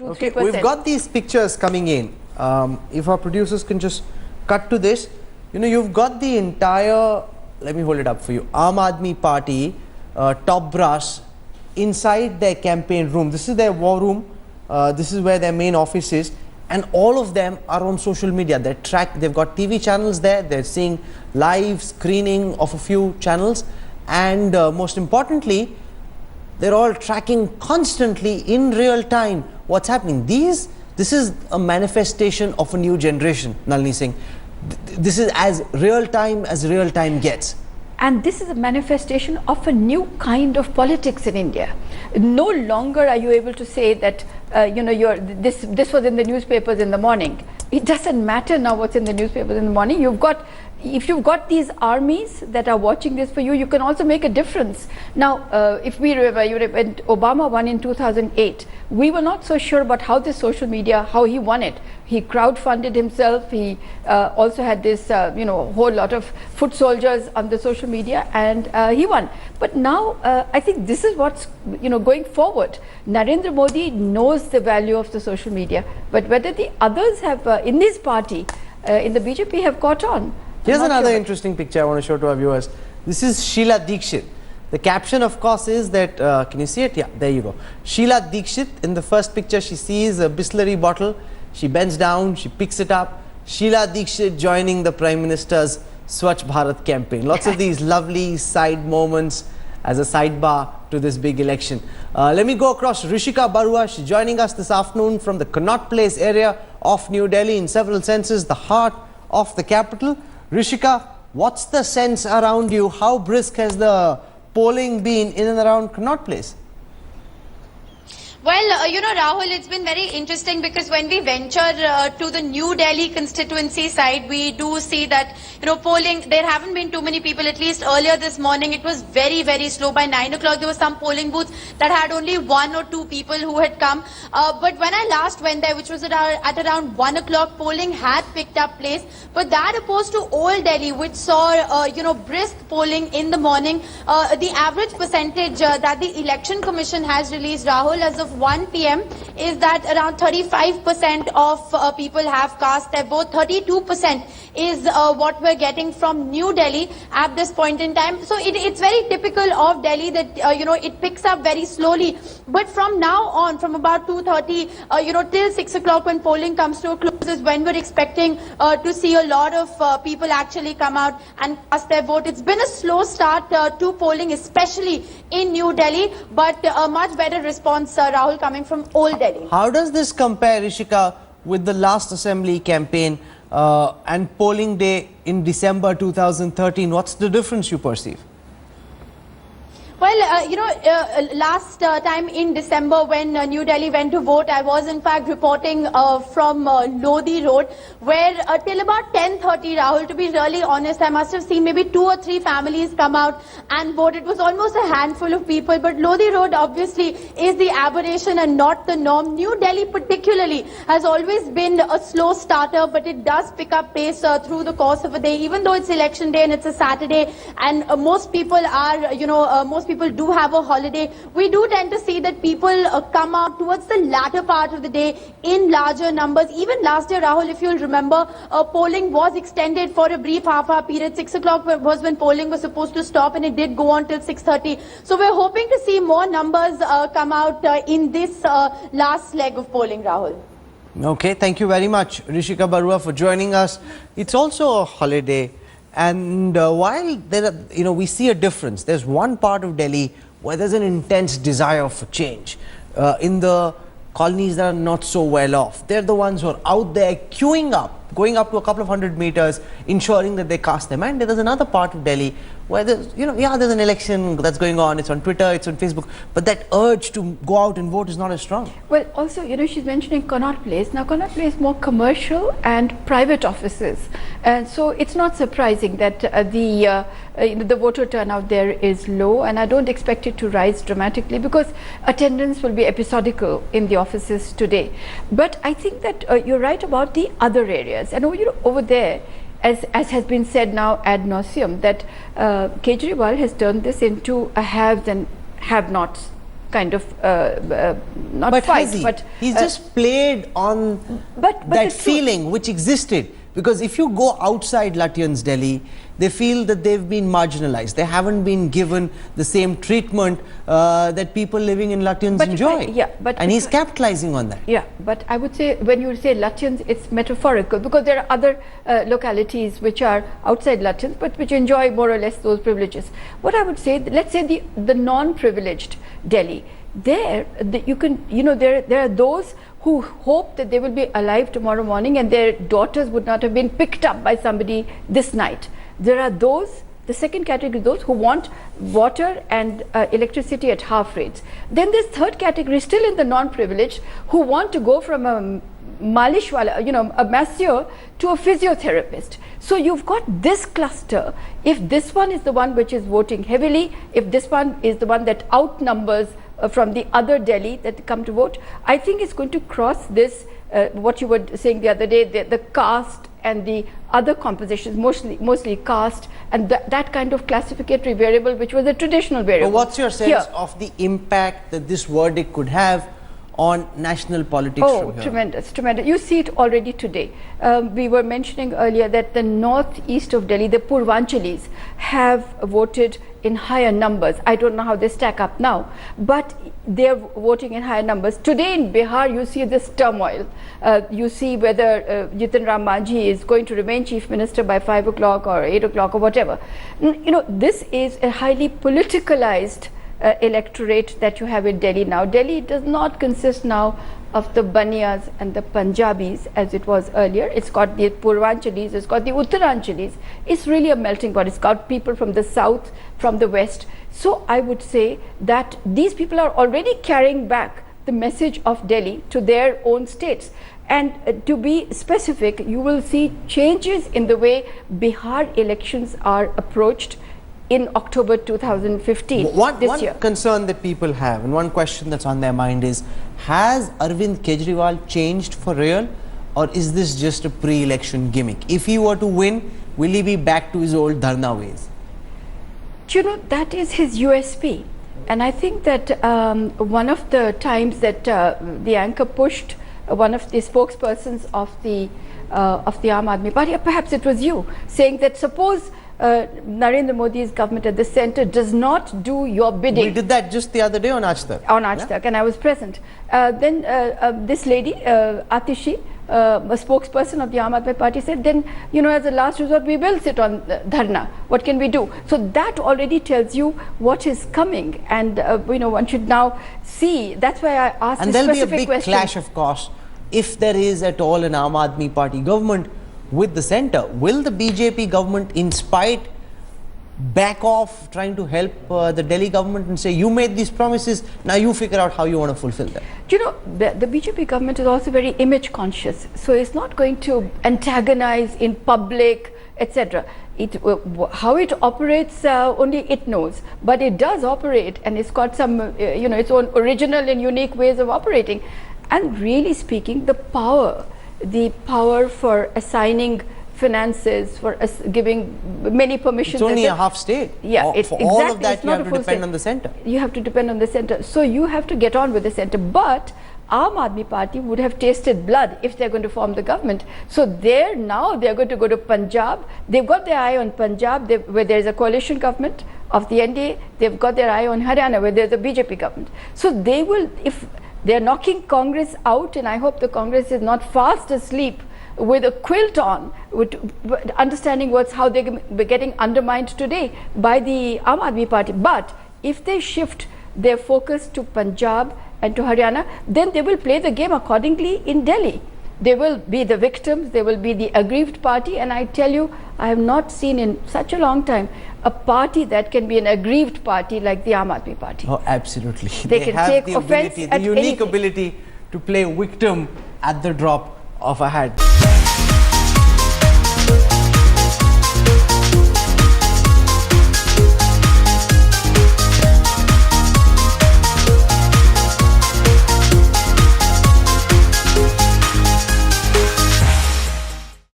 Okay, 3%. we've got these pictures coming in. If our producers can just cut to this, you know, you've got the entire, let me hold it up for you, Aam Aadmi Party top brass inside their campaign room. This is their war room. This is where their main office is, and all of them are on social media. They've got TV channels there. They're seeing live screening of a few channels, and most importantly, they're all tracking constantly in real time what's happening. This is a manifestation of a new generation, Nalini Singh. This is as real time gets. And this is a manifestation of a new kind of politics in India. No longer are you able to say that this was in the newspapers in the morning. It doesn't matter now what's in the newspapers in the morning. If you've got these armies that are watching this for you, you can also make a difference. Now, if we remember, when Obama won in 2008, we were not so sure about how this social media, how he won it. He crowdfunded himself. He also had this, whole lot of foot soldiers on the social media, and he won. But now, I think this is what's going forward. Narendra Modi knows the value of the social media, but whether the others have in this party, in the BJP, have caught on. Here's another interesting picture I want to show to our viewers. This is Sheila Dikshit. The caption, of course, is that, can you see it? Yeah, there you go. Sheila Dikshit, in the first picture, she sees a Bisleri bottle. She bends down, she picks it up. Sheila Dikshit joining the Prime Minister's Swachh Bharat campaign. Lots of these lovely side moments as a sidebar to this big election. Let me go across. Rishika Barua, she's joining us this afternoon from the Connaught Place area of New Delhi, in several senses, the heart of the capital. Rishika, what's the sense around you? How brisk has the polling been in and around Connaught Place? Well, Rahul, it's been very interesting because when we venture to the New Delhi constituency side, we do see that, polling, there haven't been too many people, at least earlier this morning. It was very, very slow. By 9 o'clock, there were some polling booths that had only 1 or 2 people who had come. But when I last went there, which was at around 1 o'clock, polling had picked up pace. But that opposed to Old Delhi, which saw, brisk polling in the morning, the average percentage that the Election Commission has released, Rahul, as of 1 p.m. is that around 35% of people have cast their vote. 32% is what we're getting from New Delhi at this point in time. So it's very typical of Delhi that, it picks up very slowly. But from now on, from about 2:30, till 6 o'clock when polling comes to a close is when we're expecting to see a lot of people actually come out and cast their vote. It's been a slow start to polling, especially in New Delhi, but a much better response, Rahul, coming from Old Delhi. How does this compare, Rishika, with the last assembly campaign and polling day in December 2013? What's the difference you perceive? Well, last time in December when New Delhi went to vote, I was in fact reporting from Lodi Road, where till about 10:30, Rahul, to be really honest, I must have seen maybe 2 or 3 families come out and vote. It was almost a handful of people, but Lodi Road obviously is the aberration and not the norm. New Delhi particularly has always been a slow starter, but it does pick up pace through the course of a day, even though it's election day and it's a Saturday, and most people are, most people do have a holiday. We do tend to see that people come out towards the latter part of the day in larger numbers. Even last year, Rahul, if you'll remember, polling was extended for a brief half-hour period. 6 o'clock was when polling was supposed to stop, and it did go on till 6:30. So we're hoping to see more numbers come out in this last leg of polling, Rahul. Okay, thank you very much, Rishika Barua, for joining us. It's also a holiday. And while there are, we see a difference. There's one part of Delhi where there's an intense desire for change. In the colonies that are not so well off, they're the ones who are out there queuing up, going up to a couple of 100 meters, ensuring that they cast their mind. There's another part of Delhi where there's, there's an election that's going on. It's on Twitter, it's on Facebook, but that urge to go out and vote is not as strong. Well, also, she's mentioning Connaught Place. Now, Connaught Place is more commercial and private offices, and so it's not surprising that the voter turnout there is low, and I don't expect it to rise dramatically because attendance will be episodical in the offices today. But I think that you're right about the other areas, and over there, as has been said now ad nauseum, that Kejriwal has turned this into a haves and have-nots kind of not But fight, has he? but He's just played on but that it's true. feeling which existed. Because if you go outside Lutyens' Delhi, they feel that they've been marginalized. They haven't been given the same treatment that people living in Lutyens But enjoy. And he's if- capitalizing on that. Yeah, but I would say when you say Lutyens, it's metaphorical, because there are other localities which are outside Lutyens but which enjoy more or less those privileges. What I would say, let's say the non-privileged Delhi, there there are those who hope that they will be alive tomorrow morning and their daughters would not have been picked up by somebody this night. There are those, the second category, those who want water and electricity at half rates. Then this third category, still in the non-privileged, who want to go from a malishwala, a masseur, to a physiotherapist. So you've got this cluster. If this one is the one which is voting heavily, if this one is the one that outnumbers from the other Delhi that come to vote, I think it's going to cross this, what you were saying the other day, the caste and the other compositions, mostly caste, and that kind of classificatory variable, which was a traditional variable. But what's your sense Here. of the impact that this verdict could have on national politics from here? Tremendous. You see it already today. We were mentioning earlier that the northeast of Delhi, the Purvanchalis, have voted in higher numbers. I don't know how they stack up now, but they're voting in higher numbers. Today in Bihar, you see this turmoil. You see whether Jitan Ram Manjhi is going to remain chief minister by 5 o'clock or 8 o'clock or whatever. This is a highly politicalized electorate that you have in Delhi now. Delhi does not consist now of the Baniyas and the Punjabis as it was earlier. It's got the Purvanchalis, it's got the Uttaranchalis. It's really a melting pot. It's got people from the south, from the west. So I would say that these people are already carrying back the message of Delhi to their own states. And to be specific, you will see changes in the way Bihar elections are approached in October 2015, One year. concern that people have, and one question that's on their mind is, has Arvind Kejriwal changed for real, or is this just a pre-election gimmick? If he were to win, will he be back to his old dharna ways? That is his USP. And I think that one of the times that the anchor pushed one of the spokespersons of the Aam Aadmi Party, perhaps it was you, saying that suppose Narendra Modi's government at the center does not do your bidding. We did that just the other day on Aaj Tak. On Aaj Tak, and I was present. Then this lady, Atishi, a spokesperson of the Aam Aadmi Party, said, then, as a last resort, we will sit on dharna. What can we do? So that already tells you what is coming. And, one should now see. That's why I asked and this there'll be a specific big question. clash, of course, if there is at all an Aam Aadmi Party government with the center. Will the BJP government, in spite, back off trying to help the Delhi government and say, you made these promises, now you figure out how you want to fulfill them? The BJP government is also very image conscious, so it's not going to antagonize in public, etc. How it operates, only it knows, but it does operate, and it's got some its own original and unique ways of operating. And really speaking, the power for assigning finances, for giving many permissions. It's only a half state. Yeah, for all of that, you have to depend on the center. You have to depend on the center. So you have to get on with the center. But Aam Aadmi Party would have tasted blood if they're going to form the government. So they're going to go to Punjab. They've got their eye on Punjab, where there's a coalition government of the NDA. They've got their eye on Haryana, where there's a BJP government. So they will, if they're knocking Congress out, and I hope the Congress is not fast asleep with a quilt on, understanding how they're getting undermined today by the Aam Aadmi Party. But if they shift their focus to Punjab and to Haryana, then they will play the game accordingly in Delhi. They will be the victims, they will be the aggrieved party, and I tell you, I have not seen in such a long time a party that can be an aggrieved party like the Aam Aadmi Party. Oh, absolutely. They can have take the offense ability, at the unique anything. ability to play victim at the drop of a hat.